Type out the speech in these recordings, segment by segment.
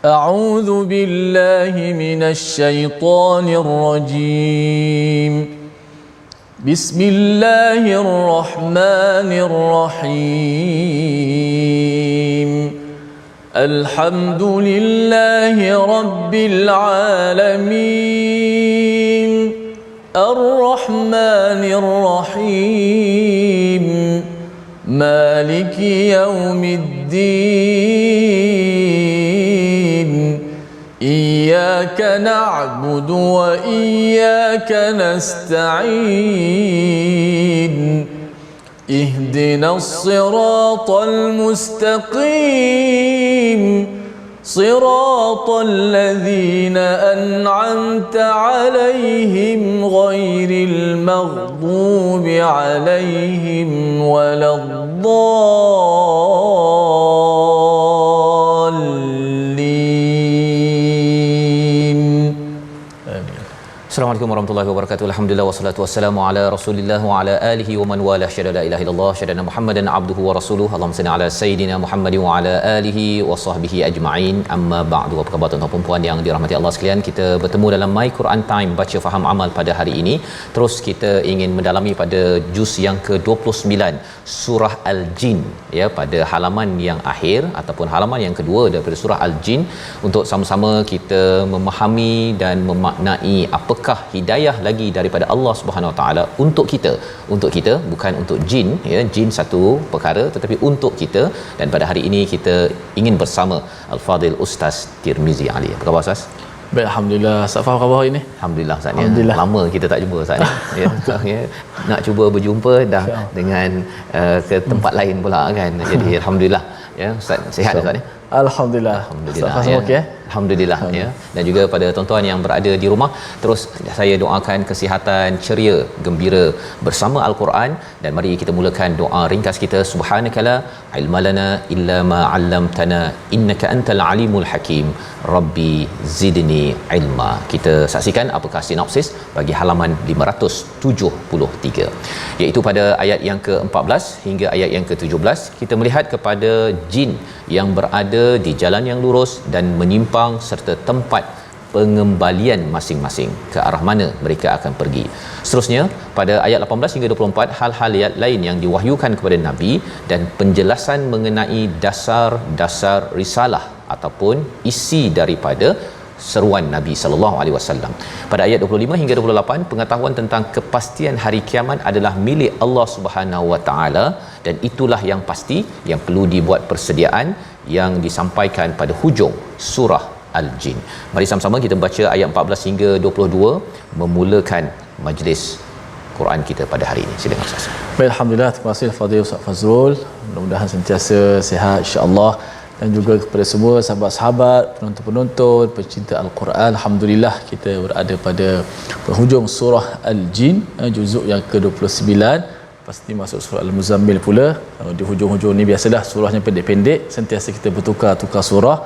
أعوذ بالله من الشيطان الرجيم. بسم الله الرحمن الرحيم. الحمد لله رب العالمين. الرحمن الرحيم. مالك يوم الدين. إياك نعبد وإياك نستعين. اهدنا الصراط المستقيم. صراط الذين أنعمت عليهم غير المغضوب عليهم ولا الضالين. Assalamualaikum warahmatullahi wabarakatuh. Alhamdulillah wassalatu wassalamu ala Rasulillah wa ala alihi wa man wala syada la ilaha illallah syada Muhammadan abduhu wa rasuluhu. Allahumma salli ala sayidina Muhammadin wa ala alihi wa sahbihi ajma'in. Amma ba'du. Apa khabar tuan-tuan dan puan yang dirahmati Allah sekalian? Kita bertemu dalam My Quran Time baca faham amal pada hari ini. Terus kita ingin mendalami pada juz yang ke-29 surah Al-Jin, ya, pada halaman yang akhir ataupun halaman yang kedua daripada surah Al-Jin, untuk sama-sama kita memahami dan memaknai apakah hidayah lagi daripada Allah Subhanahu Wa Taala untuk kita, bukan untuk jin, ya, jin satu perkara, tetapi untuk kita. Dan pada hari ini kita ingin bersama Al-Fadil Ustaz Tirmizi Ali. Apa khabar Ustaz? Baik, alhamdulillah. Ustaz, apa khabar hari ini? Alhamdulillah Ustaz, ya. Lama kita tak jumpa Ustaz, ya. Ya. Nak cuba berjumpa dah dengan ke tempat lain pula kan. Jadi alhamdulillah, ya, Ustaz sihat Ustaz, ya. Alhamdulillah. Alhamdulillah, ya. Okay? Alhamdulillah, ya. Dan juga pada tuan-tuan yang berada di rumah, terus saya doakan kesihatan, ceria, gembira bersama Al-Quran. Dan mari kita mulakan doa ringkas kita. Subhanakala ilmalana illa ma 'allamtana innaka antal alimul hakim. Rabbi zidni ilma. Kita saksikan apakah sinopsis bagi halaman 573, iaitu pada ayat yang ke-14 hingga ayat yang ke-17. Kita melihat kepada jin yang berada di jalan yang lurus dan menyimpang, serta tempat pengembalian masing-masing, ke arah mana mereka akan pergi. Seterusnya pada ayat 18 hingga 24, hal-hal lain yang diwahyukan kepada Nabi dan penjelasan mengenai dasar-dasar risalah ataupun isi daripada seruan Nabi sallallahu alaihi wasallam. Pada ayat 25 hingga 28, pengetahuan tentang kepastian hari kiamat adalah milik Allah Subhanahu wa taala, dan itulah yang pasti yang perlu dibuat persediaan, yang disampaikan pada hujung surah Al-Jin. Mari sama-sama kita baca ayat 14 hingga 22 memulakan majlis Quran kita pada hari ini. Silakan Ustaz. Baik, alhamdulillah. Terima kasih Fadil Ustaz Fazrul. Mudah-mudahan sentiasa sihat insya-Allah, dan juga kepada semua sahabat-sahabat, penonton-penonton, pecinta Al-Quran. Alhamdulillah kita berada pada penghujung surah Al-Jin, juzuk yang ke-29. Pasti masuk surah Al-Muzammil pula. Di hujung-hujung ni biasalah surahnya pendek-pendek, sentiasa kita bertukar-tukar surah.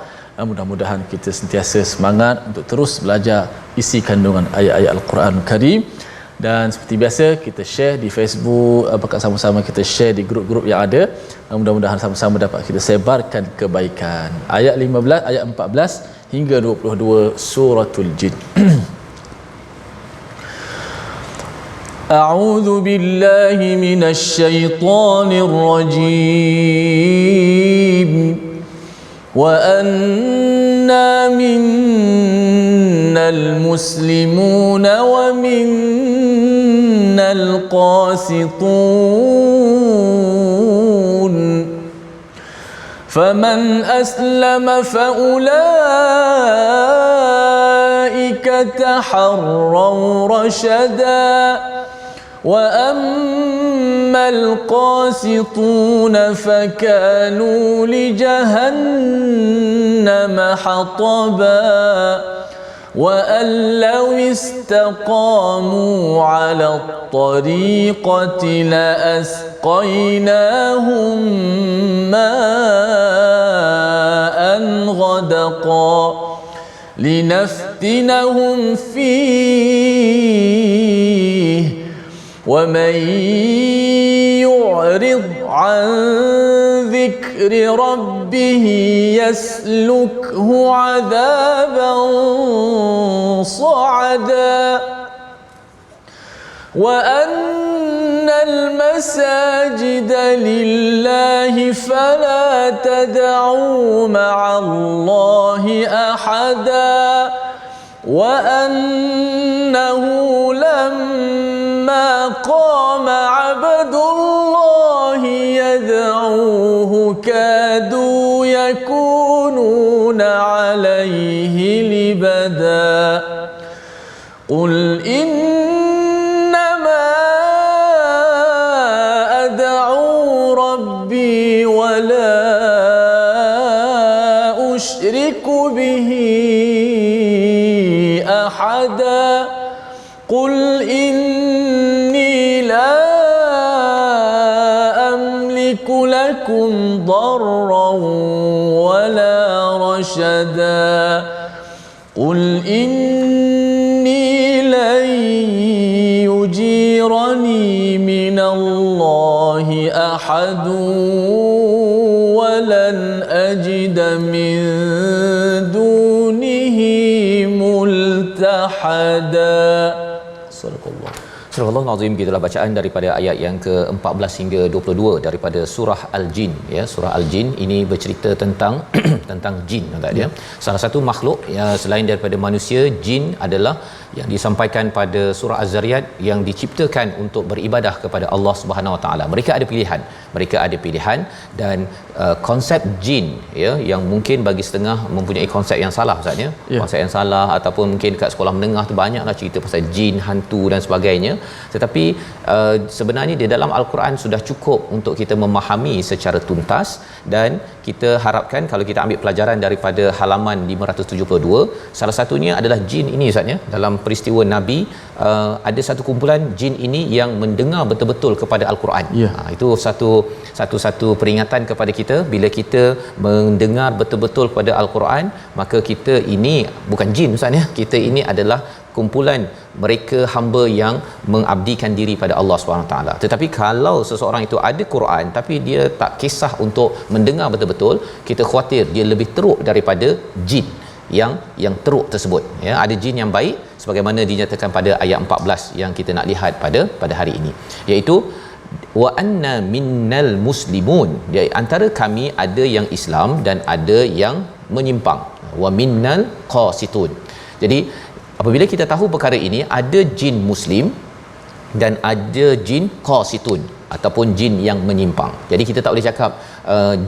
Mudah-mudahan kita sentiasa semangat untuk terus belajar isi kandungan ayat-ayat Al-Quran Karim. Dan seperti biasa kita share di Facebook, apakah sama-sama kita share di grup-grup yang ada. Mudah-mudahan sama-sama dapat kita sebarkan kebaikan. Ayat 15, ayat 14 hingga 22 suratul Jin. A'udzu billahi minasy syaithanir rajim. Wa anna minnal muslimuna wa minnal qasitun. Faman aslama faulaika taharraw rashada. وأما القاسطون فكانوا لجهنم حطبا وأن لو استقاموا على الطريقة لأسقيناهم ماء غدقا لنفتنهم فيه ومن يعرض عن ذكر ربه يسلكه عذابا صعدا وأن المساجد لله فلا تدعوا مع الله أحدا وأنه لما قام عبد الله يدعوه كادوا يكونون عليه لبدا قل إنما أدعو ربي ولا أشرك به أحدا قل إني لا أملك لكم ضرا ولا رشدا قل إني لن يجيرني من الله أحد ولن أجد من دونه ملتحدا. صدق الله. Surah Al-Azim, gitulah bacaan daripada ayat yang ke-14 hingga 22 daripada surah Al-Jin, ya. Surah Al-Jin ini bercerita tentang tentang jin, tuan ya. Salah satu makhluk yang selain daripada manusia, jin adalah yang disampaikan pada surah Az-Zariyat yang diciptakan untuk beribadah kepada Allah Subhanahu Wa Taala. Mereka ada pilihan. Mereka ada pilihan dan konsep jin, ya, yang mungkin bagi setengah mempunyai konsep yang salah, Ustaz ya. Konsep yang salah ataupun mungkin dekat sekolah menengah tu banyaklah cerita pasal jin, hantu dan sebagainya. Tetapi sebenarnya di dalam Al-Quran sudah cukup untuk kita memahami secara tuntas, dan kita harapkan kalau kita ambil pelajaran daripada halaman 572, salah satunya adalah jin ini, Ustaz ya. Dalam peristiwa Nabi, ada satu kumpulan jin ini yang mendengar betul-betul kepada Al-Quran. Itu satu peringatan kepada kita. Bila kita mendengar betul-betul kepada Al-Quran, maka kita ini bukan jin, Ustaz ya. Kita ini adalah kumpulan mereka hamba yang mengabdikan diri pada Allah SWT. Tetapi kalau seseorang itu ada Quran tapi dia tak kisah untuk mendengar betul-betul, kita khawatir dia lebih teruk daripada jin yang teruk tersebut, ya. Ada jin yang baik sebagaimana dinyatakan pada ayat 14 yang kita nak lihat pada hari ini, iaitu wa anna minnal muslimun, ya, antara kami ada yang Islam dan ada yang menyimpang, wa minnal qasitun. Jadi apabila kita tahu perkara ini, ada jin muslim dan ada jin qasitun ataupun jin yang menyimpang. Jadi kita tak boleh cakap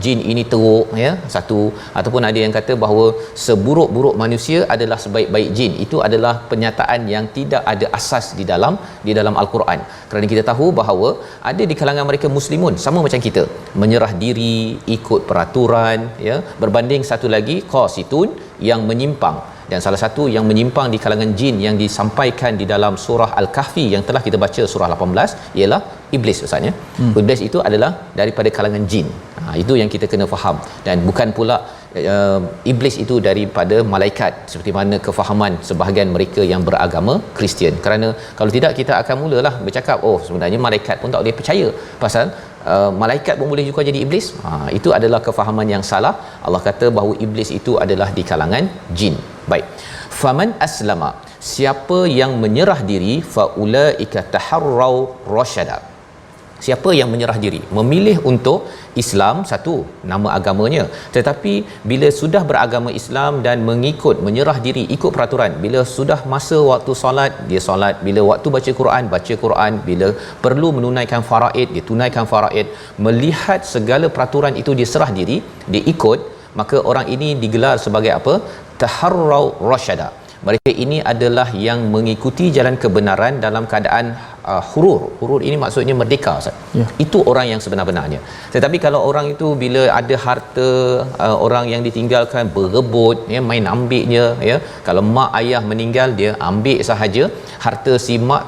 jin ini teruk, ya, satu, ataupun ada yang kata bahawa seburuk-buruk manusia adalah sebaik-baik jin. Itu adalah pernyataan yang tidak ada asas di dalam Al-Quran. Kerana kita tahu bahawa ada di kalangan mereka muslimun sama macam kita, menyerah diri, ikut peraturan, ya, berbanding satu lagi qasitun yang menyimpang. Dan salah satu yang menyimpang di kalangan jin yang disampaikan di dalam surah Al-Kahfi yang telah kita baca surah 18 ialah iblis, Ustaz ya. Iblis itu adalah daripada kalangan jin. Itu yang kita kena faham, dan bukan pula iblis itu daripada malaikat seperti mana kefahaman sebahagian mereka yang beragama Kristian. Kerana kalau tidak kita akan mulalah bercakap, oh sebenarnya malaikat pun tak boleh percaya pasal malaikat pun boleh juga jadi iblis. Itu adalah kefahaman yang salah. Allah kata bahawa iblis itu adalah di kalangan jin. Baik. Faman aslama, siapa yang menyerah diri, faulaika taharrau rasyada. Siapa yang menyerah diri, memilih untuk Islam, satu, nama agamanya, tetapi bila sudah beragama Islam dan menyerah diri, ikut peraturan, bila sudah masa waktu solat, dia solat, bila waktu baca Quran, bila perlu menunaikan faraid, dia tunaikan faraid, melihat segala peraturan itu dia serah diri, dia ikut, maka orang ini digelar sebagai apa? Taharrau rasyada. Mereka ini adalah yang mengikuti jalan kebenaran dalam keadaan hurur ini maksudnya merdeka, Ustaz. Itu orang yang sebenar-benarnya. Tetapi kalau orang itu bila ada harta, orang yang ditinggalkan berebut, ya, main ambilnya, ya. Kalau mak ayah meninggal, dia ambil sahaja harta si mak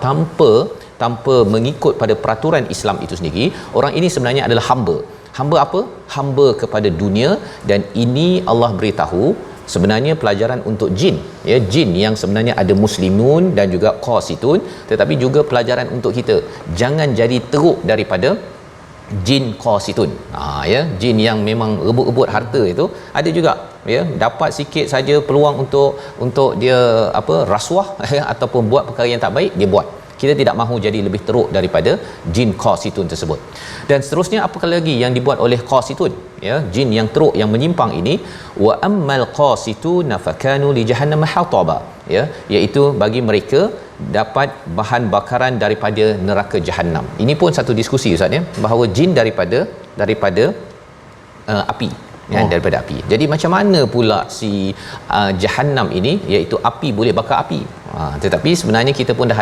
tanpa mengikut pada peraturan Islam itu sendiri. Orang ini sebenarnya adalah hamba. Hamba apa? Hamba kepada dunia. Dan ini Allah beritahu sebenarnya pelajaran untuk jin, ya, jin yang sebenarnya ada muslimun dan juga qasitun, tetapi juga pelajaran untuk kita, jangan jadi teruk daripada jin qasitun. Ya, jin yang memang rebut-rebut harta itu ada juga, ya, dapat sikit saja peluang untuk dia rasuah ataupun buat perkara yang tak baik, dia buat. Kita tidak mahu jadi lebih teruk daripada jin qasitun tersebut. Dan seterusnya, apakah lagi yang dibuat oleh qasitun, ya, jin yang teruk yang menyimpang ini, wa ammal qasituna fakanu li jahannam hataba, ya, iaitu bagi mereka dapat bahan bakaran daripada neraka jahanam. Ini pun satu diskusi ustaz, ya, bahawa jin daripada api, ya, daripada api. Jadi macam mana pula si jahanam ini, iaitu api, boleh bakar api? Tetapi sebenarnya kita pun dah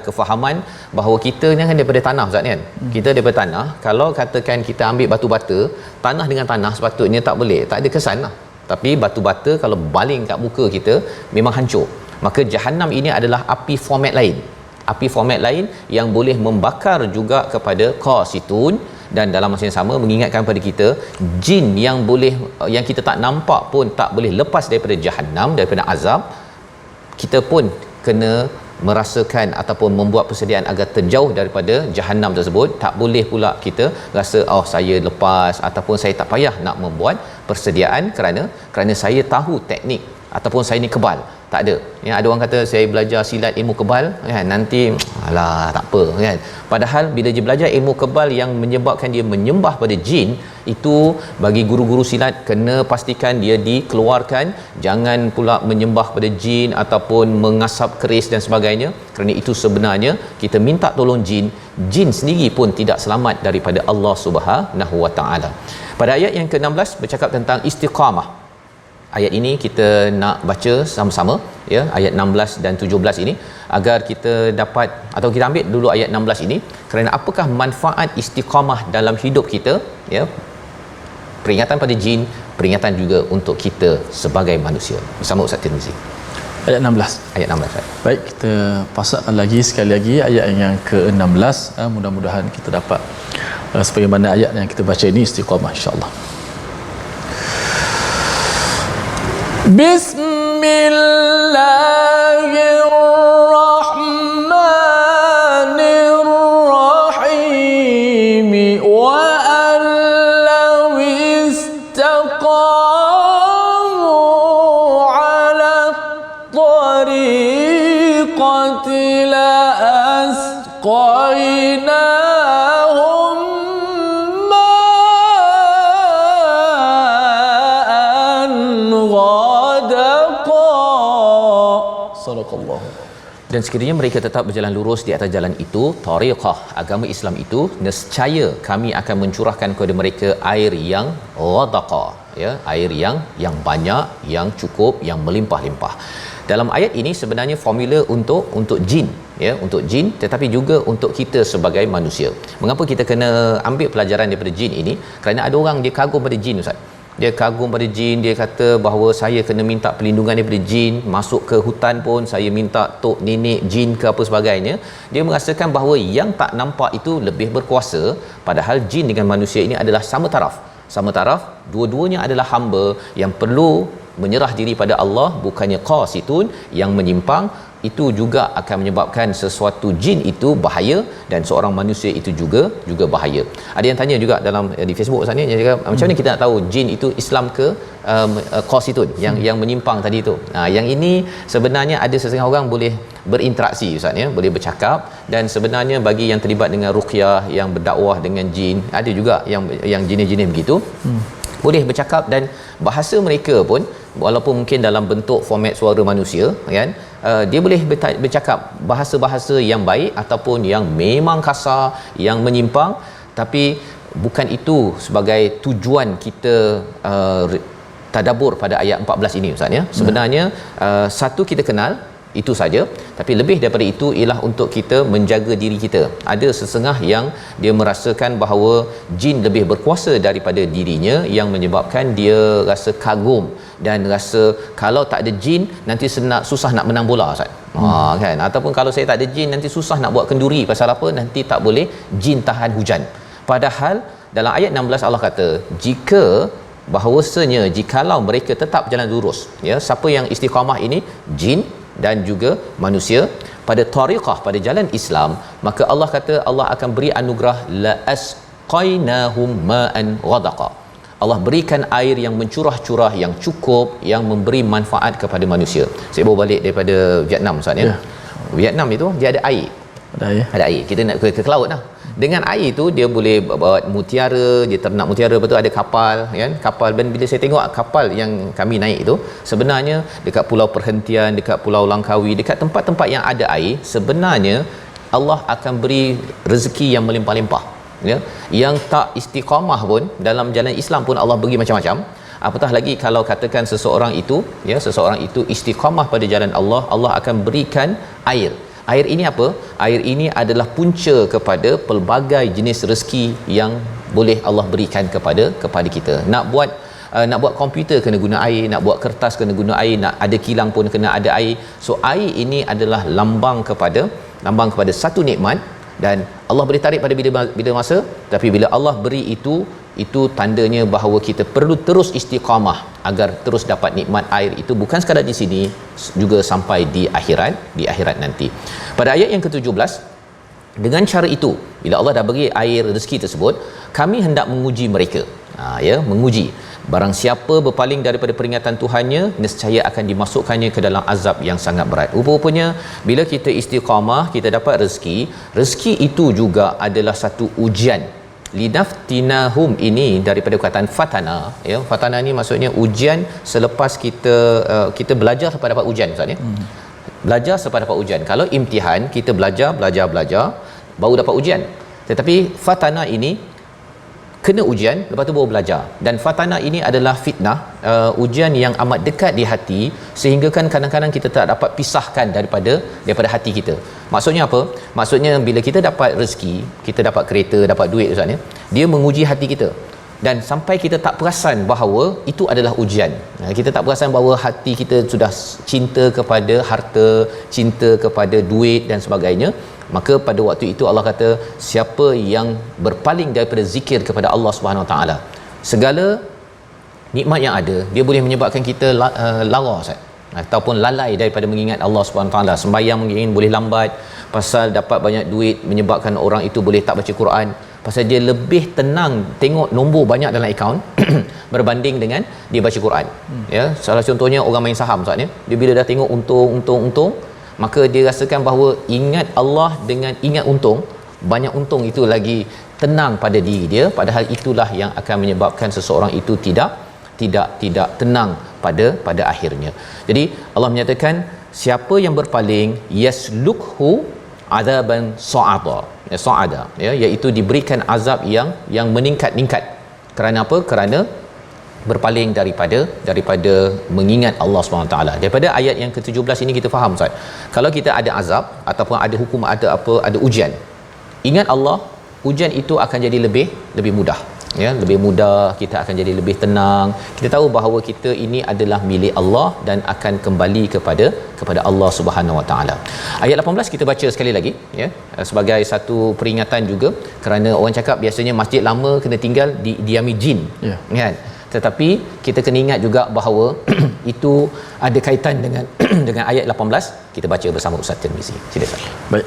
kefahaman bahawa kita ni kan daripada tanah ustaz, kan. Kita daripada tanah. Kalau katakan kita ambil batu bata, tanah dengan tanah sepatutnya tak boleh, tak ada kesan lah. Tapi batu bata kalau baling kat muka kita memang hancur. Maka jahanam ini adalah api format lain. Api format lain yang boleh membakar juga kepada qasitun. Dan dalam masa yang sama mengingatkan pada kita, jin yang kita tak nampak pun tak boleh lepas daripada jahanam, daripada azab. Kita pun kena merasakan ataupun membuat persediaan agar terjauh daripada jahanam tersebut. Tak boleh pula kita rasa saya lepas ataupun saya tak payah nak membuat persediaan kerana saya tahu teknik ataupun saya ni kebal. Tak ada. Ya, ada orang kata saya belajar silat ilmu kebal, kan, nanti alah tak apa, kan. Padahal bila dia belajar ilmu kebal yang menyebabkan dia menyembah pada jin, itu bagi guru-guru silat kena pastikan dia dikeluarkan. Jangan pula menyembah pada jin ataupun mengasap keris dan sebagainya, kerana itu sebenarnya kita minta tolong jin. Jin sendiri pun tidak selamat daripada Allah Subhanahu Wa Taala. Pada ayat yang ke-16 bercakap tentang istiqamah. Ayat ini kita nak baca sama-sama, ya, ayat 16 dan 17 ini, agar kita dapat, atau kita ambil dulu ayat 16 ini, kerana apakah manfaat istiqamah dalam hidup kita, ya. Peringatan pada jin, peringatan juga untuk kita sebagai manusia. Bersama Ustaz Tirmizi. Ayat 16. Ayat 16. Baik, kita pasakkan lagi sekali lagi ayat yang ke-16. Mudah-mudahan kita dapat sebagaimana ayat yang kita baca ini istiqamah, insya-Allah. Bismillahirrahmanirrahim. Wa allaw istaqamu ala tariqati la asqainahum ma'an ghadaqa. Sadaqallah. Dan sekiranya mereka tetap berjalan lurus di atas jalan itu, tariqah agama Islam itu, nescaya kami akan mencurahkan kepada mereka air yang ghadaqa, ya, air yang banyak, yang cukup, yang melimpah-limpah. Dalam ayat ini sebenarnya formula untuk jin, ya, untuk jin, tetapi juga untuk kita sebagai manusia. Mengapa kita kena ambil pelajaran daripada jin ini? Kerana ada orang dia kagum pada jin, ustaz. Dia kagum pada jin, dia kata bahawa saya kena minta perlindungan daripada jin, masuk ke hutan pun saya minta tok nenek jin ke apa sebagainya. Dia merasakan bahawa yang tak nampak itu lebih berkuasa, padahal jin dengan manusia ini adalah sama taraf. Sama taraf, dua-duanya adalah hamba yang perlu menyerah diri pada Allah, bukannya qasitun yang menyimpang. Itu juga akan menyebabkan sesuatu jin itu bahaya dan seorang manusia itu juga bahaya. Ada yang tanya juga dalam di Facebook sana, dia cakap macam mana kita nak tahu jin itu Islam ke qasitun, yang menyimpang tadi tu. Yang ini sebenarnya ada sesetengah orang boleh berinteraksi, ustaz, ya, boleh bercakap. Dan sebenarnya bagi yang terlibat dengan ruqyah, yang berdakwah dengan jin, ada juga yang jenis-jenis begitu, boleh bercakap, dan bahasa mereka pun walaupun mungkin dalam bentuk format suara manusia, kan, dia boleh bercakap bahasa-bahasa yang baik ataupun yang memang kasar, yang menyimpang. Tapi bukan itu sebagai tujuan kita tadabbur pada ayat 14 ini, ustaz, ya. Sebenarnya satu, kita kenal itu saja, tapi lebih daripada itu ialah untuk kita menjaga diri kita. Ada sesengah yang dia merasakan bahawa jin lebih berkuasa daripada dirinya, yang menyebabkan dia rasa kagum dan rasa kalau tak ada jin nanti susah nak menang bola, ustaz. Kan, ataupun kalau saya tak ada jin nanti susah nak buat kenduri. Pasal apa? Nanti tak boleh jin tahan hujan. Padahal dalam ayat 16 Allah kata, jika bahawasanya jikalau mereka tetap jalan lurus, ya, siapa yang istiqamah ini? Jin dan juga manusia. pada tariqah, pada jalan Islam, maka Allah kata Allah akan beri anugerah la asqainahum ma'an ghadaqa. Allah berikan air yang mencurah-curah, yang cukup, yang memberi manfaat kepada manusia. Saya bawa balik daripada Vietnam Ustaz ya. Vietnam itu dia ada air. Ada air. Kita nak ke laut lah. Dengan air tu dia boleh bawa mutiara, dia ternak mutiara, betul ada kapal kan. Kapal, dan bila saya tengok kapal yang kami naik tu, sebenarnya dekat pulau perhentian, dekat pulau Langkawi, dekat tempat-tempat yang ada air, sebenarnya Allah akan beri rezeki yang melimpah-limpah. Ya, yang tak istiqamah pun dalam jalan Islam pun Allah bagi macam-macam, apatah lagi kalau katakan seseorang itu istiqamah pada jalan Allah, Allah akan berikan air. Air ini apa? Air ini adalah punca kepada pelbagai jenis rezeki yang boleh Allah berikan kepada kita. Nak buat komputer kena guna air, nak buat kertas kena guna air, nak ada kilang pun kena ada air. So air ini adalah lambang kepada satu nikmat, dan Allah boleh tarik pada bila masa, tapi bila Allah beri itu tandanya bahawa kita perlu terus istiqamah agar terus dapat nikmat air itu, bukan sekadar di sini, juga sampai di akhirat nanti. Pada ayat yang ke-17, dengan cara itu bila Allah dah bagi air rezeki tersebut, kami hendak menguji mereka. Menguji. Barang siapa berpaling daripada peringatan Tuhannya, nescaya akan dimasukkannya ke dalam azab yang sangat berat. Rupanya bila kita istiqamah, kita dapat rezeki itu juga adalah satu ujian. Linaftinahum ini daripada perkataan fatana, ya. Fatana ni maksudnya ujian selepas kita belajar sampai dapat ujian, Ustaz ya. Belajar sampai dapat ujian. Kalau imtihan kita belajar baru dapat ujian. Tetapi fatana ini kena ujian, lepas tu baru belajar. Dan fatana ini adalah fitnah, ujian yang amat dekat di hati, sehingga kan kadang-kadang kita tak dapat pisahkan daripada hati kita. Maksudnya apa? Maksudnya bila kita dapat rezeki, kita dapat kereta, dapat duit, Ustaz ya, dia menguji hati kita. Dan sampai kita tak perasan bahawa itu adalah ujian. Kita tak perasan bahawa hati kita sudah cinta kepada harta, cinta kepada duit dan sebagainya. Maka pada waktu itu Allah kata, siapa yang berpaling daripada zikir kepada Allah Subhanahu Wa Taala, segala nikmat yang ada, dia boleh menyebabkan kita lara, Ustaz, ataupun lalai daripada mengingat Allah Subhanahu Wa Taala. Sembahyang mungkin boleh lambat, pasal dapat banyak duit menyebabkan orang itu boleh tak baca Quran, pasal dia lebih tenang tengok nombor banyak dalam akaun berbanding dengan dia baca Quran. Ya, salah contohnya orang main saham, Ustaz ya. Dia bila dah tengok untung, maka dia rasakan bahawa ingat Allah dengan ingat untung, banyak untung itu lagi tenang pada diri dia, padahal itulah yang akan menyebabkan seseorang itu tidak tenang pada akhirnya. Jadi Allah menyatakan siapa yang berpaling, yaslukhu azaban sa'ada, ya, iaitu diberikan azab yang meningkat. Kerana apa? Kerana berpaling daripada mengingat Allah SWT. Daripada ayat yang ke-17 ini kita faham, Ustaz, kalau kita ada azab ataupun ada hukum, ada ujian, ingat Allah, ujian itu akan jadi lebih mudah, ya, lebih mudah, kita akan jadi lebih tenang. Kita tahu bahawa kita ini adalah milik Allah dan akan kembali kepada Allah Subhanahu Wa Taala. Ayat 18 kita baca sekali lagi, ya, sebagai satu peringatan juga, kerana orang cakap biasanya masjid lama kena tinggal diami jin, ya, kan? Tetapi kita kena ingat juga bahawa itu ada kaitan dengan dengan ayat 18. Kita baca bersama Ustaz Tirmizi. Sila Ustaz. Baik.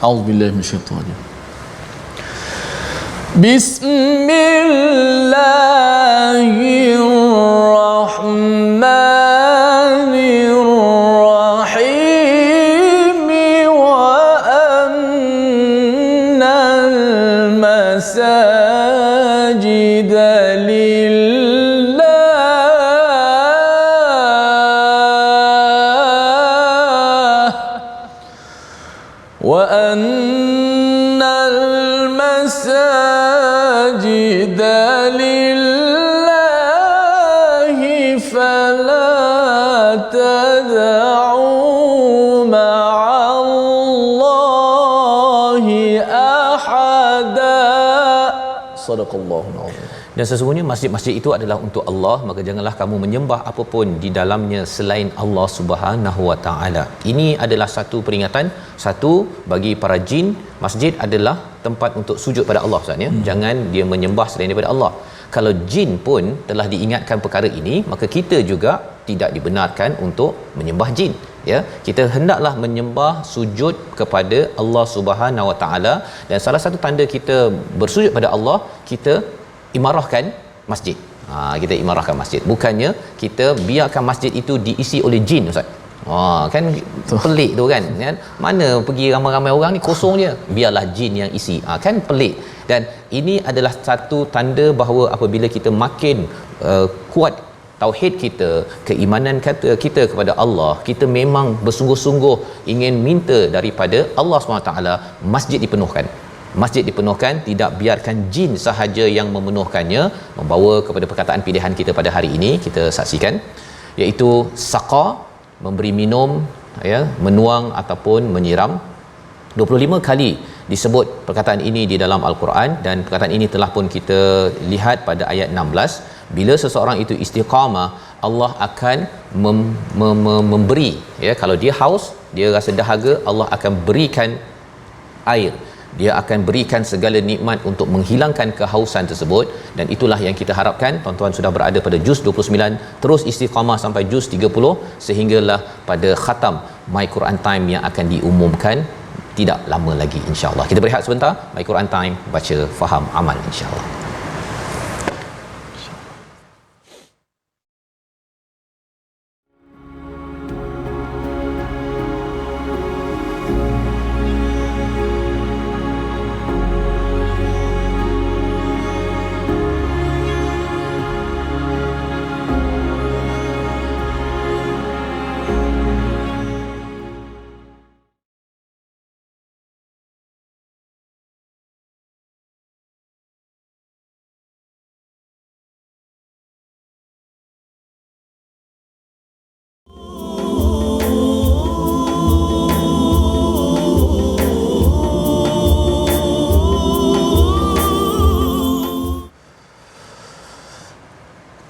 Auzubillahi minasyaitanir. Bismillahirrahmanirrahim. Wa annal masajida وأن المساجد لله فلا تدعوا مع الله أحدا صدق الله العظيم. Dan sesungguhnya masjid-masjid itu adalah untuk Allah, maka janganlah kamu menyembah apapun di dalamnya selain Allah Subhanahu Wa Taala. Ini adalah satu peringatan, satu bagi para jin, masjid adalah tempat untuk sujud pada Allah, Ustaz ya. Jangan dia menyembah selain daripada Allah. kalau jin pun telah diingatkan perkara ini, maka kita juga tidak dibenarkan untuk menyembah jin, ya. Kita hendaklah menyembah, sujud kepada Allah Subhanahu Wa Taala, dan salah satu tanda kita bersujud pada Allah, kita imarahkan masjid. Kita imarahkan masjid, bukannya kita biarkan masjid itu diisi oleh jin, ustaz. Kan pelik tu kan, mana pergi ramai-ramai orang ni kosong je, biarlah jin yang isi. Kan pelik. Dan ini adalah satu tanda bahawa apabila kita makin kuat tauhid kita, keimanan kita kepada Allah, kita memang bersungguh-sungguh ingin minta daripada Allah SWT, masjid dipenuhkan. Masjid dipenuhkan, tidak biarkan jin sahaja yang memenuhkannya. Membawa kepada perkataan pilihan kita pada hari ini, kita saksikan, iaitu saqa, memberi minum, ya, menuang ataupun menyiram. 25 kali disebut perkataan ini di dalam Al-Quran, dan perkataan ini telah pun kita lihat pada ayat 16. Bila seseorang itu istiqamah, Allah akan memberi, ya, kalau dia haus, dia rasa dahaga, Allah akan berikan air, dia akan berikan segala nikmat untuk menghilangkan kehausan tersebut. Dan itulah yang kita harapkan. Tuan-tuan sudah berada pada juz 29, terus istiqamah sampai juz 30, sehinggalah pada khatam My Quran Time yang akan diumumkan tidak lama lagi, insya-Allah. Kita berehat sebentar. My Quran Time, baca, faham, amal, insya-Allah.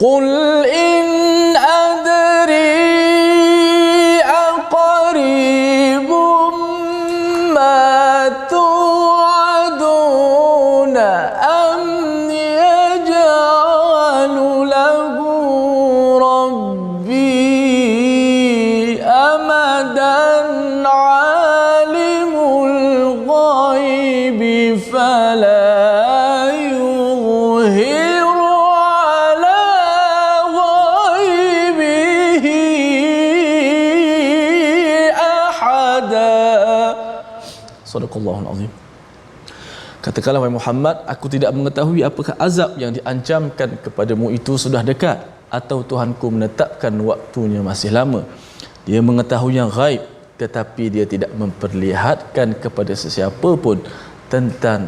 قل إن أدري أقريب ما توعدون أم يجعل له ربي أمدا عالم الغيب فلا Sadaqallahul Azim. Katakanlah wahai Muhammad, aku tidak mengetahui apakah azab yang diancamkan kepadamu itu sudah dekat, atau Tuhanku menetapkan waktunya masih lama. Dia mengetahui yang ghaib, tetapi dia tidak memperlihatkan kepada sesiapa pun tentang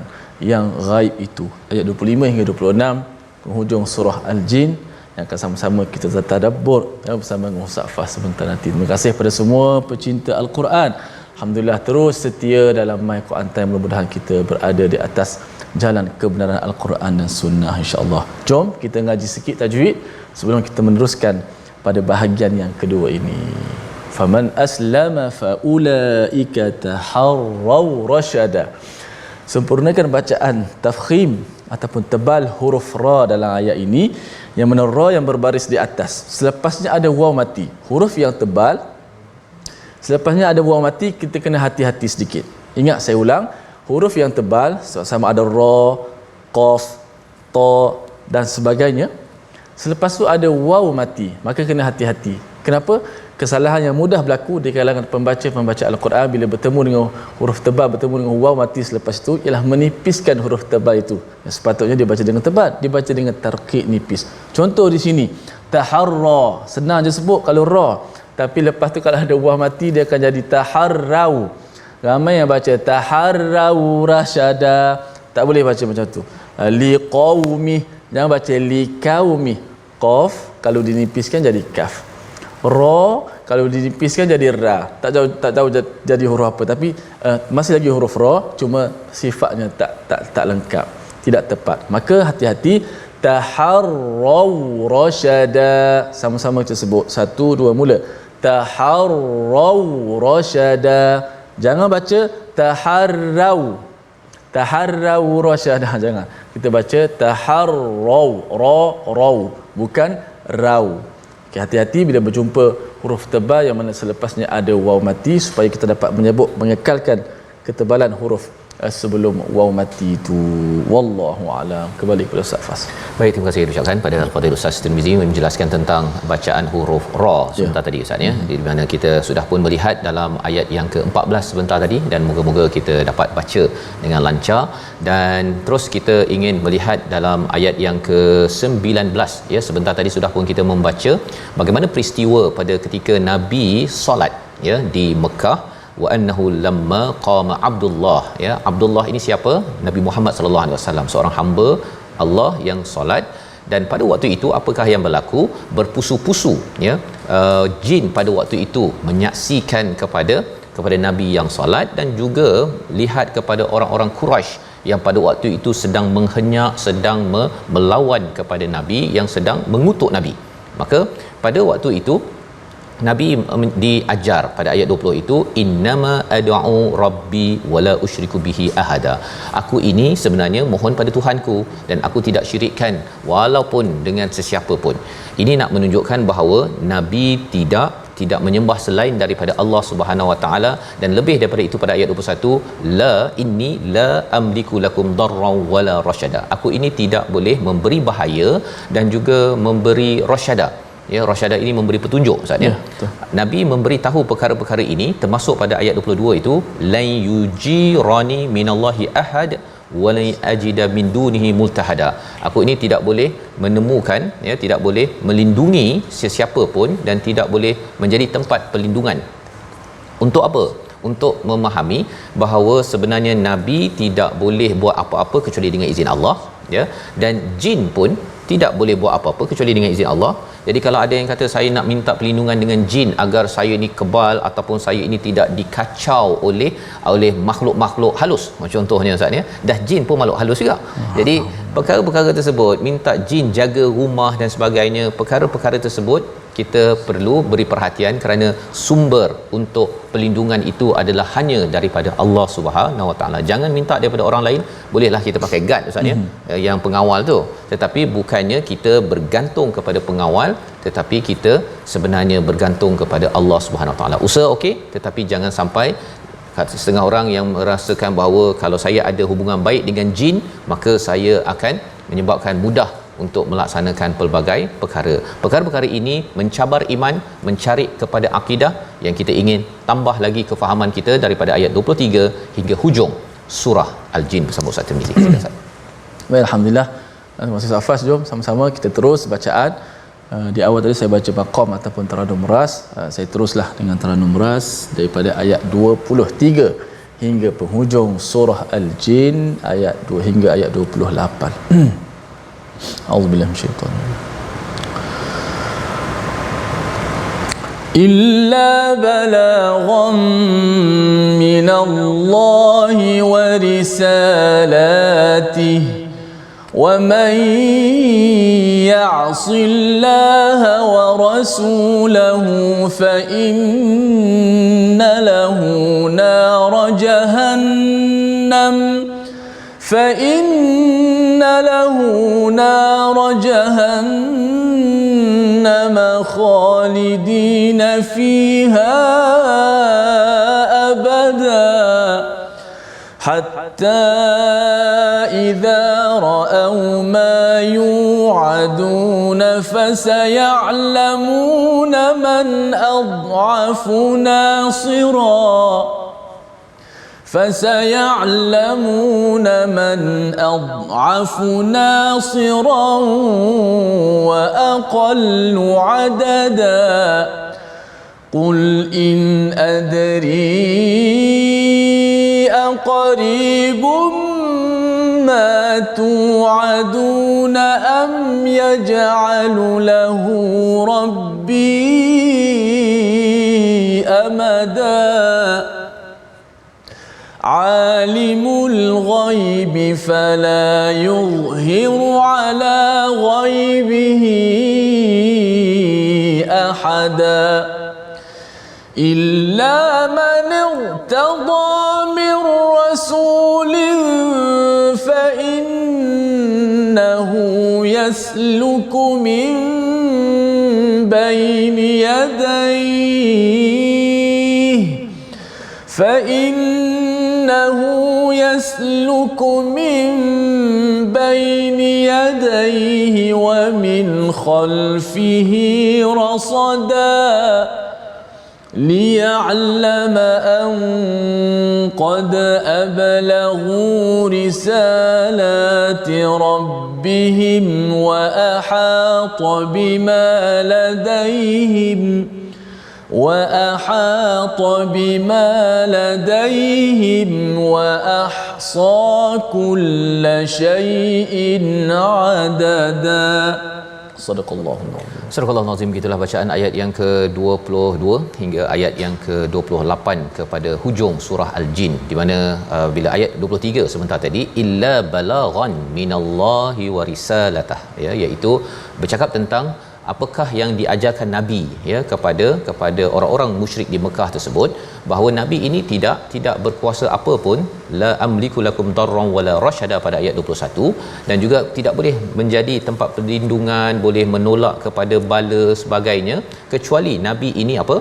yang ghaib itu. Ayat 25 hingga 26 penghujung surah Al-Jin, yang akan sama-sama kita tadabbur bersama dengan Ustaz Fah sebentar nanti. Terima kasih kepada semua pecinta Al-Quran. Alhamdulillah terus setia dalam My Quran Time. Mudah-mudahan kita berada di atas jalan kebenaran Al-Quran dan Sunnah, insya-Allah. Jom kita ngaji sikit tajwid sebelum kita meneruskan pada bahagian yang kedua ini. Faman aslama faulaika taharraw rasyada. Sempurnakan bacaan tafkhim ataupun tebal huruf ra dalam ayat ini, yang mana ra yang berbaris di atas. Selepasnya ada waw mati, huruf yang tebal. Selepasnya ada waw mati, kita kena hati-hati sedikit. Ingat, saya ulang, huruf yang tebal sama ada ra, qaf, ta dan sebagainya. Selepas tu ada waw mati, maka kena hati-hati. Kenapa? Kesalahan yang mudah berlaku di kalangan pembaca Al-Quran bila bertemu dengan huruf tebal, bertemu dengan waw mati selepas itu, ialah menipiskan huruf tebal itu. Yang sepatutnya dia baca dengan tebal, dia baca dengan tarqiq nipis. Contoh di sini, taharra, senang je sebut kalau ra. Tapi lepas tu kalau ada waw mati, dia akan jadi taharrau. Ramai yang baca taharrau rasyada. Tak boleh baca macam tu. Liqaumi, jangan baca liqaumi. Qaf kalau dinipiskan jadi kaf. Ra kalau dinipiskan jadi ra. Tak tahu jadi huruf apa, tapi masih lagi huruf ra, cuma sifatnya tak lengkap, tidak tepat. Maka hati-hati. Taharrau rasyada, sama-sama kita sebut 1 2 mula. Taharrau rasyada. Jangan baca taharrau. taharraw rasyadah, jangan. Kita baca taharraw, raw, bukan raw. Okay, hati-hati bila berjumpa huruf tebal yang mana selepasnya ada waw mati, supaya kita dapat menyebut mengekalkan ketebalan huruf sebelum waw mati itu. Wallahu a'lam. Kembali kepada Ustaz Fas. Baik, terima kasih ucapkan pada Al-Fadhil Ustaz Tirmizi menjelaskan tentang bacaan huruf ra sebentar tadi Ustaz ya. Di mana kita sudah pun melihat dalam ayat yang ke-14 sebentar tadi, dan moga-moga kita dapat baca dengan lancar. Dan terus kita ingin melihat dalam ayat yang ke-19 ya, sebentar tadi sudah pun kita membaca bagaimana peristiwa pada ketika Nabi solat ya di Mekah. Wa annahu lamma qama Abdullah ya. Abdullah ini siapa? Nabi Muhammad sallallahu alaihi wasallam, seorang hamba Allah yang solat. Dan pada waktu itu apakah yang berlaku? Berpusu-pusu ya, jin pada waktu itu menyaksikan kepada Nabi yang solat, dan juga lihat kepada orang-orang Quraisy yang pada waktu itu sedang menghenyak, sedang melawan kepada Nabi, yang sedang mengutuk Nabi. Maka pada waktu itu Nabi diajar pada ayat 20 itu, innama ad'u rabbi wala usyriku bihi ahada. Aku ini sebenarnya mohon pada Tuhanku dan aku tidak syirikkan walaupun dengan sesiapa pun. Ini nak menunjukkan bahawa Nabi tidak menyembah selain daripada Allah Subhanahu Wa Taala, dan lebih daripada itu pada ayat 21, la inni la amliku lakum darran wala rasyada. Aku ini tidak boleh memberi bahaya dan juga memberi rasyada. Ya, rasyada ini memberi petunjuk Ustaz ya. Nabi memberi tahu perkara-perkara ini, termasuk pada ayat 22 itu, la yujirani minallahi ahad wa la ajida min dunihi multahada. Aku ini tidak boleh menemukan ya, tidak boleh melindungi sesiapa pun, dan tidak boleh menjadi tempat perlindungan. Untuk apa? Untuk memahami bahawa sebenarnya Nabi tidak boleh buat apa-apa kecuali dengan izin Allah ya, dan jin pun tidak boleh buat apa-apa kecuali dengan izin Allah. Jadi kalau ada yang kata saya nak minta perlindungan dengan jin agar saya ini kebal ataupun saya ini tidak dikacau oleh makhluk-makhluk halus, contohnya Ustaz ya, dah jin pun makhluk halus juga. Jadi perkara-perkara tersebut, minta jin jaga rumah dan sebagainya, perkara-perkara tersebut kita perlu beri perhatian, kerana sumber untuk perlindungan itu adalah hanya daripada Allah Subhanahu Wa Taala. Jangan minta daripada orang lain. Bolehlah kita pakai guard Ustaz ya, yang pengawal tu, tetapi bukannya kita bergantung kepada pengawal, tetapi kita sebenarnya bergantung kepada Allah Subhanahu Wa Taala. Usaha okey, tetapi jangan sampai setengah orang yang merasakan bahawa kalau saya ada hubungan baik dengan jin, maka saya akan menyebabkan mudah untuk melaksanakan pelbagai perkara. Perkara-perkara ini mencabar iman, mencari kepada akidah yang kita ingin tambah lagi kefahaman kita daripada ayat 23 hingga hujung surah Al-Jin bersama Ustaz Tirmizi. Baik, alhamdulillah. Terima kasih Ustaz Fas. Jom sama-sama kita terus bacaan. Di awal tadi saya baca maqam ataupun taranum ras. Saya teruslah dengan taranum ras daripada ayat 23 hingga penghujung surah Al-Jin ayat 2 hingga ayat 28. A'udzubillahi minasyaitanir rajim. Illa balaghan minallahi wa risalatihi wa man ya'sillaha wa rasulahu fa inna lahu nar jahannam فإن له نار جهنم خالدين فيها أبدا حتى إذا رأوا ما يوعدون فسيعلمون من أضعف ناصراً فسيعلمون من أضعف ناصرا وأقل عددا قل إن أدري أقريب ما توعدون أم يجعل له ربي أمدا عالم الغيب فلا يظهر على غيبه أحدا إلا من ارتضى من رسول يسلك من بين يديه فإنه يسلك من بين يديه ومن خلفه رصدا ليعلم أن قد أبلغوا رسالات ربهم وأحاط بما لديهم وأحصى كل شيء عددا. Sadaqallahul Azim. Surah Al-Nazim, gitulah bacaan ayat yang ke-22 hingga ayat yang ke-28 kepada hujung surah Al-Jin, di mana bila ayat 23 sebentar tadi illa balaghan minallahi wa risalatah, ya, iaitu bercakap tentang apakah yang diajarkan nabi, ya, kepada orang-orang musyrik di Mekah tersebut, bahawa nabi ini tidak berkuasa apa pun, la amliku lakum darran wala rasyada pada ayat 21, dan juga tidak boleh menjadi tempat perlindungan, boleh menolak kepada bala sebagainya, kecuali nabi ini apa,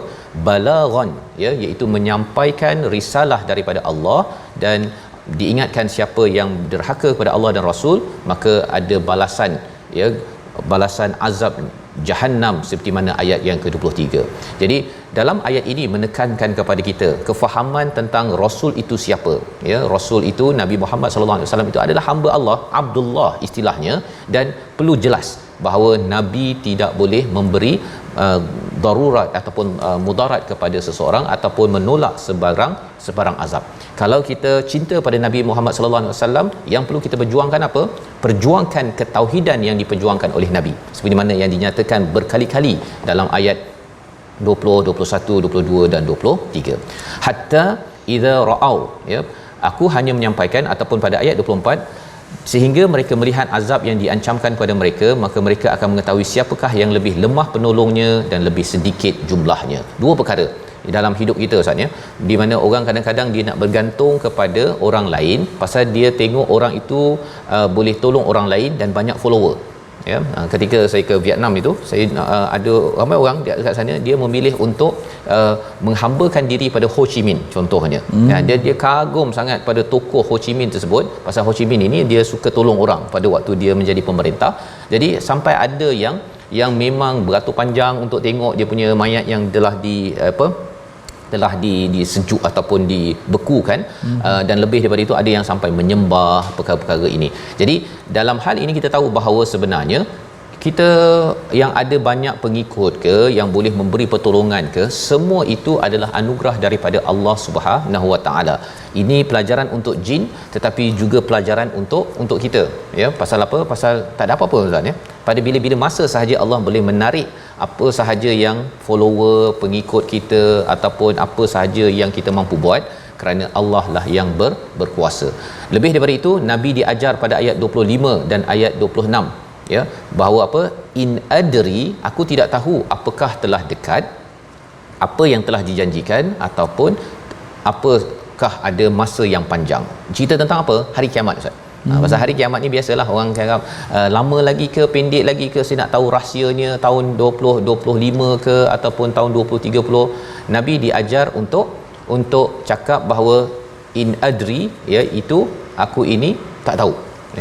balaghan, ya, iaitu menyampaikan risalah daripada Allah, dan diingatkan siapa yang derhaka kepada Allah dan Rasul maka ada balasan, ya, balasan azab Jahannam seperti mana ayat yang ke-23. Jadi dalam ayat ini menekankan kepada kita kefahaman tentang Rasul itu siapa, ya. Rasul itu Nabi Muhammad sallallahu alaihi wasallam itu adalah hamba Allah, Abdullah istilahnya, dan perlu jelas bahawa nabi tidak boleh memberi darurat ataupun mudarat kepada seseorang ataupun menolak sebarang azab. Kalau kita cinta pada Nabi Muhammad sallallahu alaihi wasallam, yang perlu kita perjuangkan apa? Perjuangkan ketauhidan yang diperjuangkan oleh nabi, seperti mana yang dinyatakan berkali-kali dalam ayat 20, 21, 22 dan 23. Hatta idza ra'au, ya, aku hanya menyampaikan, ataupun pada ayat 24, sehingga mereka melihat azab yang diancamkan kepada mereka, maka mereka akan mengetahui siapakah yang lebih lemah penolongnya dan lebih sedikit jumlahnya. Dua perkara dalam hidup kita, Ustaz, ya, di mana orang kadang-kadang dia nak bergantung kepada orang lain pasal dia tengok orang itu boleh tolong orang lain dan banyak follower, ya. Ketika saya ke Vietnam itu, saya ada ramai orang dekat sana, dia memilih untuk menghambakan diri pada Ho Chi Minh contohnya. Ya, dia kagum sangat pada tokoh Ho Chi Minh tersebut, pasal Ho Chi Minh ini dia suka tolong orang pada waktu dia menjadi pemerintah. Jadi sampai ada yang memang beratur panjang untuk tengok dia punya mayat yang telah disejuk ataupun dibekukan, dan lebih daripada itu ada yang sampai menyembah perkara-perkara ini. Jadi dalam hal ini kita tahu bahawa sebenarnya kita yang ada banyak pengikut ke, yang boleh memberi pertolongan ke, semua itu adalah anugerah daripada Allah Subhanahu Wa Taala. Ini pelajaran untuk jin tetapi juga pelajaran untuk kita, ya. Pasal apa? Pasal tak ada apa-apa, Ustaz, ya. Pada bila-bila masa sahaja Allah boleh menarik apa sahaja yang follower, pengikut kita, ataupun apa sahaja yang kita mampu buat, kerana Allah lah yang berkuasa. Lebih daripada itu, Nabi diajar pada ayat 25 dan ayat 26, ya, bahawa apa? In adri, aku tidak tahu apakah telah dekat apa yang telah dijanjikan, ataupun apakah ada masa yang panjang. Cerita tentang apa? Hari kiamat, Ustaz. Pasal hari kiamat ni biasalah orang cakap lama lagi ke pendek lagi ke, saya nak tahu rahsianya tahun 2025 ke ataupun tahun 2030. Nabi diajar untuk cakap bahawa in adri, ya, itu aku ini tak tahu,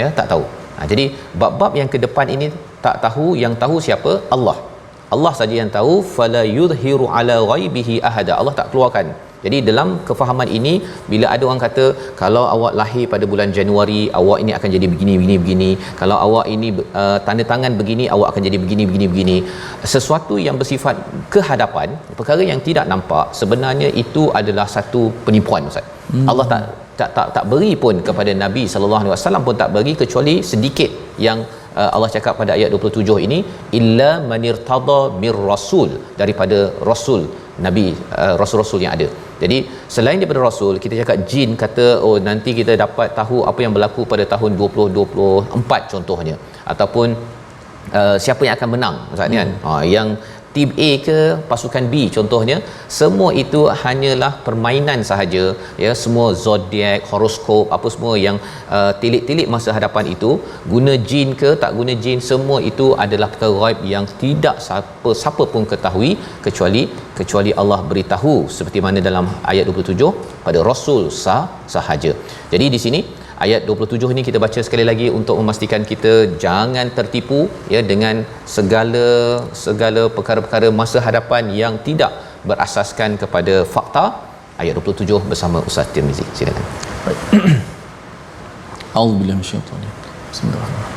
ya, tak tahu. Jadi bab-bab yang ke depan ini tak tahu, yang tahu siapa? Allah saja yang tahu. Fala yudhiru ala ghaibihi ahada, Allah tak keluarkan. Jadi dalam kefahaman ini, bila ada orang kata kalau awak lahir pada bulan Januari, awak ini akan jadi begini, kalau awak ini tanda tangan begini, awak akan jadi begini, sesuatu yang bersifat kehadapan, perkara yang tidak nampak, sebenarnya itu adalah satu penipuan, Ustaz. Allah tak beri pun kepada Nabi sallallahu alaihi wasallam pun tak beri, kecuali sedikit yang Allah cakap pada ayat 27 ini, illa manirtada mir rasul, daripada rasul Nabi, rasul-rasul yang ada. Jadi selain daripada rasul, kita cakap jin kata oh nanti kita dapat tahu apa yang berlaku pada tahun 2024 contohnya, ataupun siapa yang akan menang, Ustaz, kan. Yang tim A ke pasukan B contohnya, semua itu hanyalah permainan sahaja ya. Semua zodiak, horoskop, apa semua yang tilik-tilik masa hadapan itu, guna jin ke tak guna jin, semua itu adalah perkara ghaib yang tidak siapa pun ketahui kecuali Allah beritahu, seperti mana dalam ayat 27 pada rasul sahaja. Jadi di sini ayat 27 ini kita baca sekali lagi untuk memastikan kita jangan tertipu ya dengan segala perkara-perkara masa hadapan yang tidak berasaskan kepada fakta. Ayat 27 bersama Ustaz Tirmizi. Silakan. Baik. A'udzubillahi minasyaitanir rajim. Bismillahirrahmanirrahim.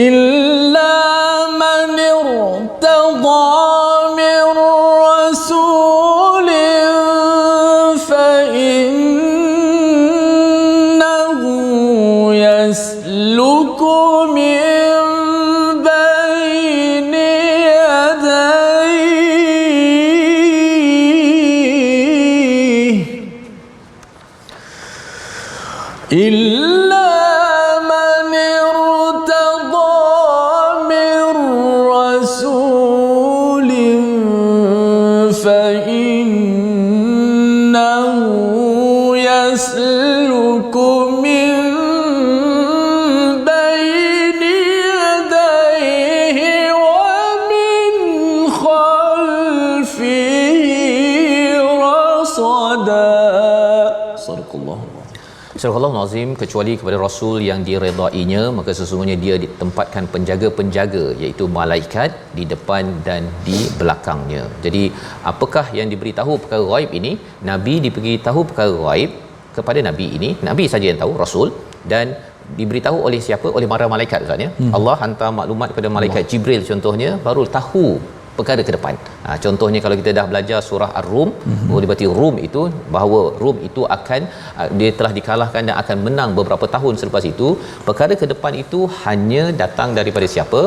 Illa man irtada min rasulin fa yasluku min bayni yadayhi illa man irtada min rasulin fa innahu yasluku min Surahul Azim, kecuali kepada Rasul yang diredainya, maka sesungguhnya dia ditempatkan penjaga-penjaga, iaitu malaikat di depan dan di belakangnya. Jadi apakah yang diberitahu perkara ghaib ini? Nabi diberitahu perkara ghaib kepada Nabi ini, Nabi saja yang tahu, Rasul, dan diberitahu oleh siapa? Oleh para malaikat, Ustaz ya. Allah hantar maklumat kepada malaikat Jibril contohnya, baru tahu perkara ke depan. Contohnya kalau kita dah belajar surah Ar-Rum, boleh berarti Rum itu, bahawa Rum itu akan dia telah dikalahkan dan akan menang beberapa tahun selepas itu. Perkara ke depan itu hanya datang daripada siapa?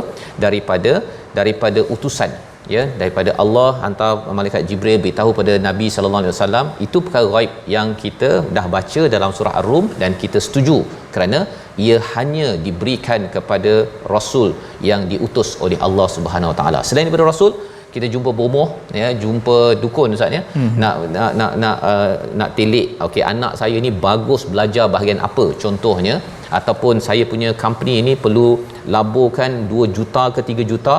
Daripada utusan ya, daripada Allah hantar malaikat Jibril beritahu pada Nabi sallallahu alaihi wasallam. Itu perkara ghaib yang kita dah baca dalam surah Ar-Rum dan kita setuju kerana ia hanya diberikan kepada rasul yang diutus oleh Allah Subhanahu Wa Taala. Selain daripada rasul, kita jumpa bomoh ya, jumpa dukun, Ustaz ya. Nak tilik, okey, anak saya ni bagus belajar bahagian apa contohnya, ataupun saya punya company ni perlu laburkan 2 juta ke 3 juta.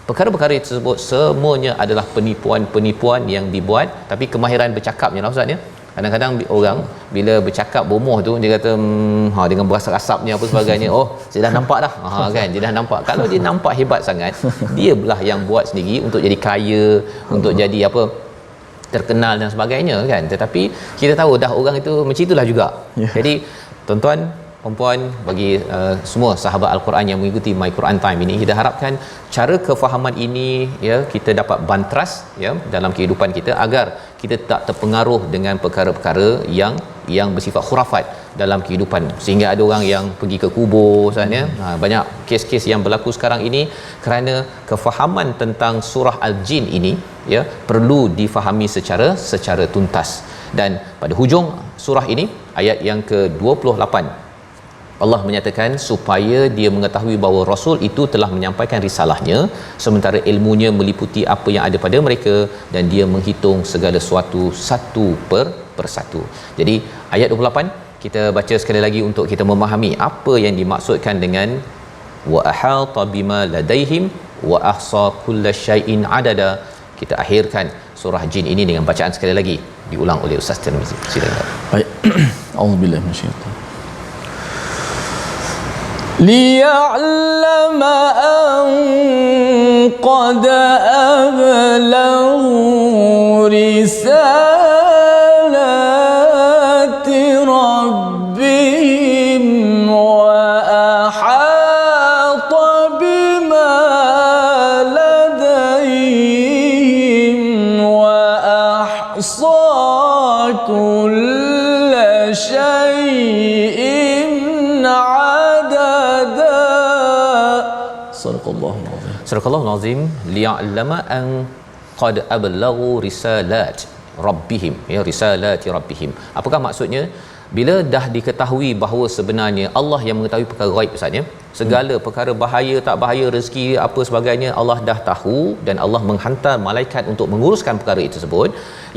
Perkara-perkara tersebut semuanya adalah penipuan-penipuan yang dibuat, tapi kemahiran bercakapnya lah, Ustaz ya. Kadang-kadang orang bila bercakap bomoh tu, dia kata dengan berasap-asapnya apa sebagainya, oh saya dah nampak dah, kan, dia dah nampak. Kalau dia nampak hebat sangat, dia belah yang buat sendiri untuk jadi kaya, untuk jadi apa, terkenal dan sebagainya kan. Tetapi kita tahu dah orang itu macam itulah juga. Jadi tuan-tuan, puan-puan, bagi semua sahabat Al-Quran yang mengikuti My Quran Time ini, kita harapkan cara kefahaman ini ya kita dapat bantras ya dalam kehidupan kita, agar kita tak terpengaruh dengan perkara-perkara yang bersifat khurafat dalam kehidupan, sehingga ada orang yang pergi ke kubur sebenarnya. Banyak kes-kes yang berlaku sekarang ini kerana kefahaman tentang surah Al-Jin ini ya perlu difahami secara tuntas. Dan pada hujung surah ini, ayat yang ke-28, Allah menyatakan supaya dia mengetahui bahawa Rasul itu telah menyampaikan risalahnya, sementara ilmunya meliputi apa yang ada pada mereka, dan dia menghitung segala sesuatu satu per satu. Jadi ayat 28 kita baca sekali lagi untuk kita memahami apa yang dimaksudkan dengan wa ahata bima ladaihim wa ahsa kullasyai'in adada. Kita akhirkan surah Jin ini dengan bacaan sekali lagi diulang oleh Ustaz Tirmizi. Silakan. Baik. A'udzubillahi minasyaitanir rajim. ليعلم أن قد أبلغوا رسالات ربهم وأحاط بما لديهم وأحصى كل شيء Surahul Azim. Liya'lama an qad ablaghu risalat rabbihim, ya, risalati rabbihim. Apakah maksudnya? bila dah diketahui bahawa sebenarnya Allah yang mengetahui perkara ghaib Ustaz ya, segala perkara bahaya tak bahaya, rezeki apa sebagainya Allah dah tahu, dan Allah menghantar malaikat untuk menguruskan perkara itu tersebut.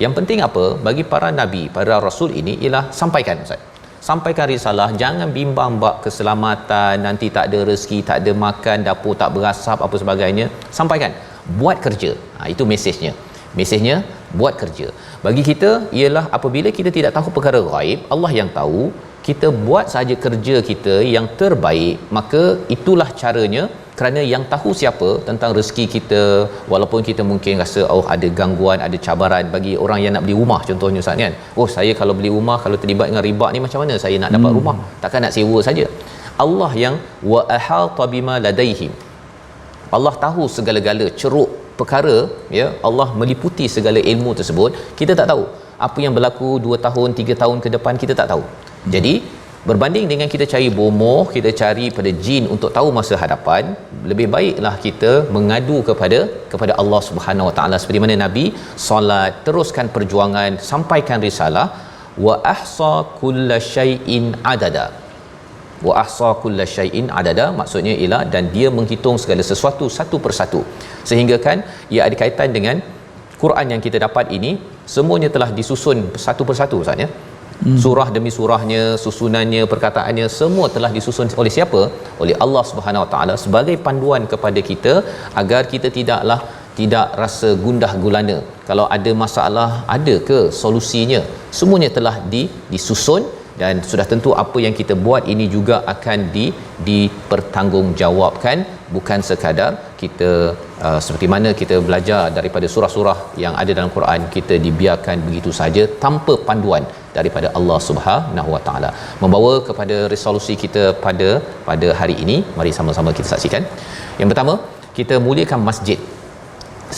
Yang penting apa bagi para nabi, para rasul ini ialah sampaikan Ustaz, sampaikan risalah. Jangan bimbang bab keselamatan, nanti tak ada rezeki, tak ada makan, dapur tak berasap apa sebagainya. Sampaikan, buat kerja. Itu mesejnya buat kerja. Bagi kita ialah apabila kita tidak tahu perkara ghaib, Allah yang tahu, kita buat saja kerja kita yang terbaik, maka itulah caranya. Kerana yang tahu siapa tentang rezeki kita, walaupun kita mungkin rasa ada gangguan, ada cabaran. Bagi orang yang nak beli rumah contohnya Ustaz kan, saya kalau beli rumah, kalau terlibat dengan riba ni macam mana saya nak dapat rumah, takkan nak sewa saja. Allah yang wa ahata bima ladaihim, Allah tahu segala-gala ceruk perkara ya, Allah meliputi segala ilmu tersebut. Kita tak tahu apa yang berlaku 2 tahun 3 tahun ke depan, kita tak tahu. Jadi berbanding dengan kita cari bomoh, kita cari pada jin untuk tahu masa hadapan, lebih baiklah kita mengadu kepada Allah Subhanahu Wa Taala. Seperti mana Nabi solat, teruskan perjuangan, sampaikan risalah. Wa ahsa kullasyai'in adada, wa ahsa kullasyai'in adada, maksudnya ialah dan dia menghitung segala sesuatu satu persatu, sehingga kan ia ada kaitan dengan Quran yang kita dapat ini. Semuanya telah disusun satu persatu Ustaz ya. Surah demi surahnya, susunannya, perkataannya, semua telah disusun oleh siapa? Oleh Allah Subhanahu Wa Taala, sebagai panduan kepada kita agar kita tidak rasa gundah gulana. Kalau ada masalah, ada ke solusinya? Semuanya telah disusun, dan sudah tentu apa yang kita buat ini juga akan dipertanggungjawabkan. Bukan sekadar kita seperti mana kita belajar daripada surah-surah yang ada dalam Quran, kita dibiarkan begitu saja tanpa panduan daripada Allah Subhanahu Wa Taala. Membawa kepada resolusi kita pada hari ini, mari sama-sama kita saksikan. Yang pertama, kita muliakan masjid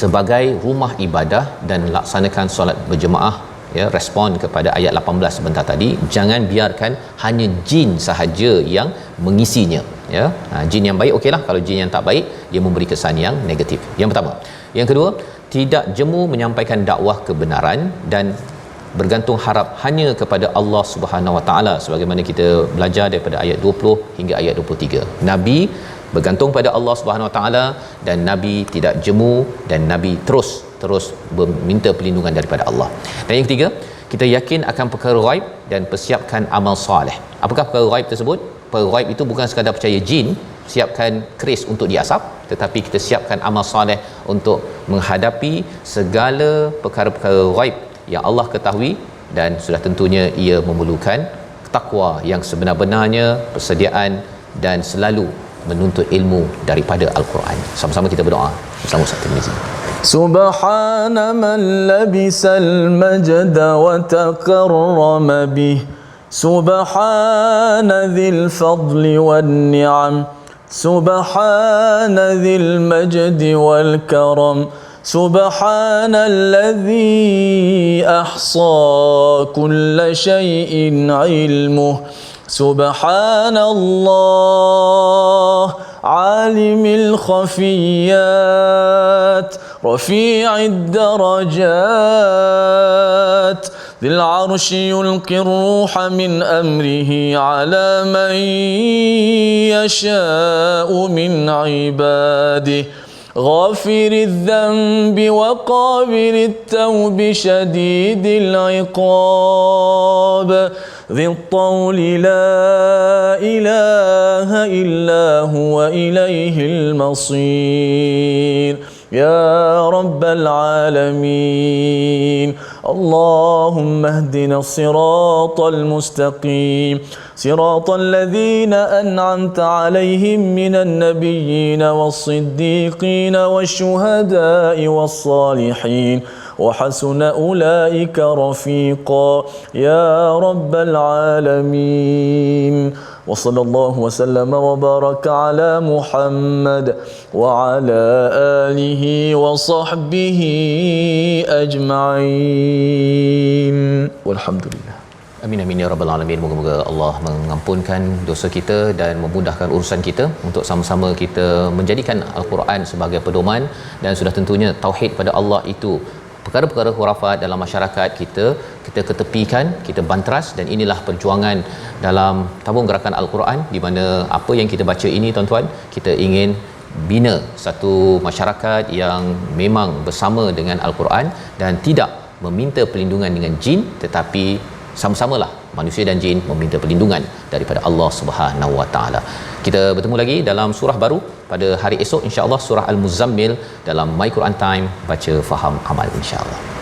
sebagai rumah ibadah dan laksanakan solat berjemaah ya. Respon kepada ayat 18 sebentar tadi, jangan biarkan hanya jin sahaja yang mengisinya ya. Jin yang baik okeylah, kalau jin yang tak baik dia memberi kesan yang negatif. Yang pertama. Yang kedua, tidak jemu menyampaikan dakwah kebenaran dan bergantung harap hanya kepada Allah Subhanahu Wa Taala, sebagaimana kita belajar daripada ayat 20 hingga ayat 23. Nabi bergantung pada Allah Subhanahu Wa Taala, dan Nabi tidak jemu, dan Nabi terus meminta perlindungan daripada Allah. Dan yang ketiga, kita yakin akan perkara ghaib dan persiapkan amal soleh. Apakah perkara ghaib tersebut? Perkara ghaib itu bukan sekadar percaya jin, siapkan keris untuk diasap, tetapi kita siapkan amal soleh untuk menghadapi segala perkara-perkara ghaib yang Allah ketahui, dan sudah tentunya ia memerlukan takwa yang sebenar-benarnya, persediaan, dan selalu menuntut ilmu daripada Al-Quran. Sama-sama kita berdoa bersama Ustaz Tirmizi. Subhana man labisal majda wa takarrama bih, subhana dhil fadli wan ni'am, subhana dhil majdi wal karam, subhanalladzi ahsa kulla shay'in ilmuh, subhanallah alimil khafiyat rafi'id darajat dhil arshi yulqir ruha min amrihi ala man yasha'u min ibadihi غافر الذنب وقابل التوب شديد العقاب ذي الطول لا إله إلا هو إليه المصير يا رب العالمين اللهم اهدنا الصراط المستقيم صراط الذين أنعمت عليهم من النبيين والصديقين والشهداء والصالحين وحسن أولئك رفيقا يا رب العالمين وصلى الله وسلم وبارك على محمد وعلى آله وصحبه أجمعين والحمد لله. Amin amin ya rabbal alamin. Moga-moga Allah mengampunkan dosa kita dan memudahkan urusan kita untuk sama-sama kita menjadikan Al-Quran sebagai pedoman, dan sudah tentunya tauhid pada Allah itu perkara-perkara khurafat dalam masyarakat kita ketepikan, kita banteras, dan inilah perjuangan dalam tabung gerakan Al-Quran, di mana apa yang kita baca ini tuan-tuan, kita ingin bina satu masyarakat yang memang bersama dengan Al-Quran dan tidak meminta perlindungan dengan jin, tetapi sama-samalah manusia dan jin meminta perlindungan daripada Allah Subhanahu Wa Taala. Kita bertemu lagi dalam surah baru pada hari esok insya-Allah, surah Al-Muzammil, dalam My Quran Time, baca faham amal insya-Allah.